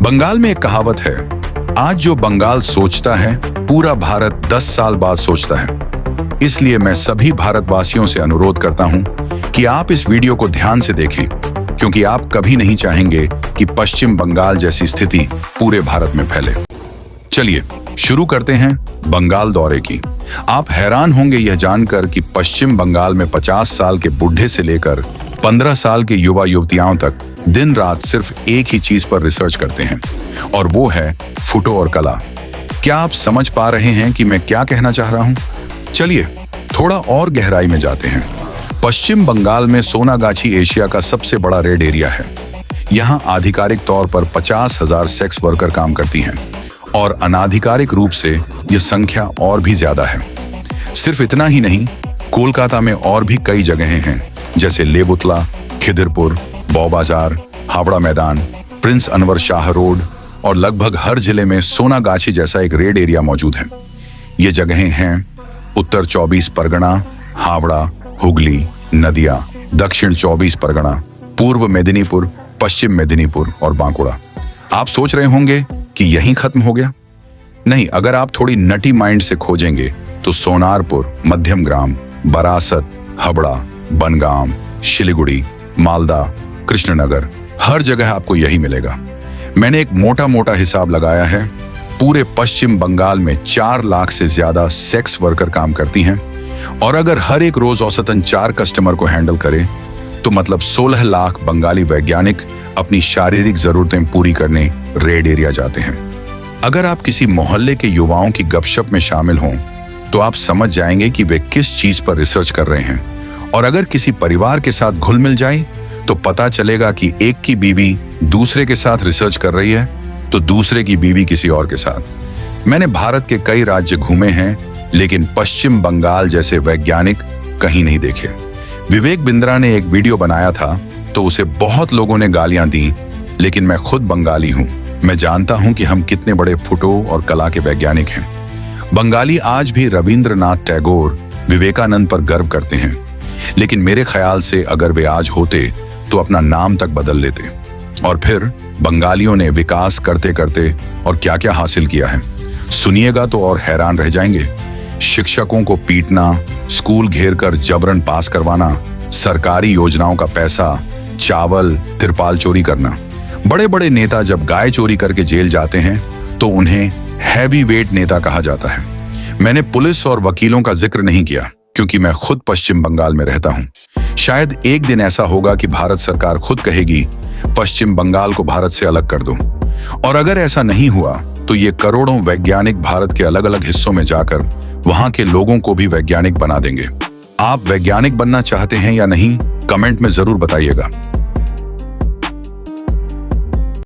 बंगाल में एक कहावत है, आज जो बंगाल सोचता है पूरा भारत 10 साल बाद सोचता है। इसलिए मैं सभी भारतवासियों से अनुरोध करता हूं कि आप इस वीडियो को ध्यान से देखें, क्योंकि आप कभी नहीं चाहेंगे कि पश्चिम बंगाल जैसी स्थिति पूरे भारत में फैले। चलिए शुरू करते हैं बंगाल दौरे की। आप हैरान होंगे यह जानकर कि पश्चिम बंगाल में 50 साल के बुढ़े से लेकर 15 साल के युवा युवतियाओं तक दिन रात सिर्फ एक ही चीज पर रिसर्च करते हैं, और वो है फोटो और कला। क्या आप समझ पा रहे हैं कि मैं क्या कहना चाह रहा हूं? चलिए थोड़ा और गहराई में जाते हैं। पश्चिम बंगाल में सोनागाछी एशिया का सबसे बड़ा रेड एरिया है। यहाँ आधिकारिक तौर पर 50,000 सेक्स वर्कर काम करती हैं, और अनाधिकारिक रूप से यह संख्या और भी ज्यादा है। सिर्फ इतना ही नहीं, कोलकाता में और भी कई जगहें हैं, जैसे लेबुतला, खिदिरपुर, बौबाजार, हावड़ा मैदान, प्रिंस अनवर शाह रोड, और लगभग हर जिले में सोनागाछी जैसा एक रेड एरिया मौजूद है। ये जगहें हैं उत्तर 24 परगना, हावड़ा, हुगली, नदिया, दक्षिण 24 परगना, पूर्व मेदिनीपुर, पश्चिम मेदिनीपुर और बांकुड़ा। आप सोच रहे होंगे कि यहीं खत्म हो गया? नहीं, अगर आप थोड़ी नटी माइंड से खोजेंगे तो सोनारपुर, मध्यमग्राम, बरासत, हावड़ा, बनगाम, शिलीगुड़ी, मालदा, कृष्णनगर, हर जगह आपको यही मिलेगा। मैंने एक मोटा हिसाब लगाया है। पूरे पश्चिम बंगाल में 4 लाख से ज्यादा सेक्स वर्कर काम करती हैं, और अगर हर एक रोज औसतन 4 कस्टमर को हैंडल करे तो मतलब 16 लाख बंगाली वैज्ञानिक अपनी शारीरिक जरूरतें पूरी करने रेड एरिया जाते हैं। अगर आप किसी मोहल्ले के युवाओं की गपशप में शामिल हों तो आप समझ जाएंगे कि वे किस चीज पर रिसर्च कर रहे हैं, और अगर किसी परिवार के साथ घुल मिल जाए तो पता चलेगा कि एक की बीवी दूसरे के साथ रिसर्च कर रही है तो दूसरे की बीवी किसी और के साथ। मैंने भारत के कई राज्य घूमे हैं, लेकिन पश्चिम बंगाल जैसे वैज्ञानिक कहीं नहीं देखे। विवेक बिंद्रा ने एक वीडियो बनाया था तो उसे बहुत लोगों ने गालियां दी, लेकिन मैं खुद बंगाली हूं। मैं जानता हूं कि हम कितने बड़े फोटो और कला के वैज्ञानिक हैं। बंगाली आज भी रविंद्रनाथ टैगोर, विवेकानंद पर गर्व करते हैं, लेकिन मेरे ख्याल से अगर वे आज होते तो अपना नाम तक बदल लेते। और फिर बंगालियों ने विकास करते करते और क्या क्या हासिल किया है, सुनिएगा तो और हैरान रह जाएंगे। शिक्षकों को पीटना, स्कूल घेरकर जबरन पास करवाना, सरकारी योजनाओं का पैसा, चावल, तिरपाल चोरी करना। बड़े बड़े नेता जब गाय चोरी करके जेल जाते हैं तो उन्हें हैवी वेट नेता कहा जाता है। मैंने पुलिस और वकीलों का जिक्र नहीं किया, क्योंकि मैं खुद पश्चिम बंगाल में रहता हूं। शायद एक दिन ऐसा होगा कि भारत सरकार खुद कहेगी पश्चिम बंगाल को भारत से अलग कर दो, और अगर ऐसा नहीं हुआ तो ये करोड़ों वैज्ञानिक भारत के अलग अलग हिस्सों में जाकर वहां के लोगों को भी वैज्ञानिक बना देंगे। आप वैज्ञानिक बनना चाहते हैं या नहीं, कमेंट में जरूर बताइएगा।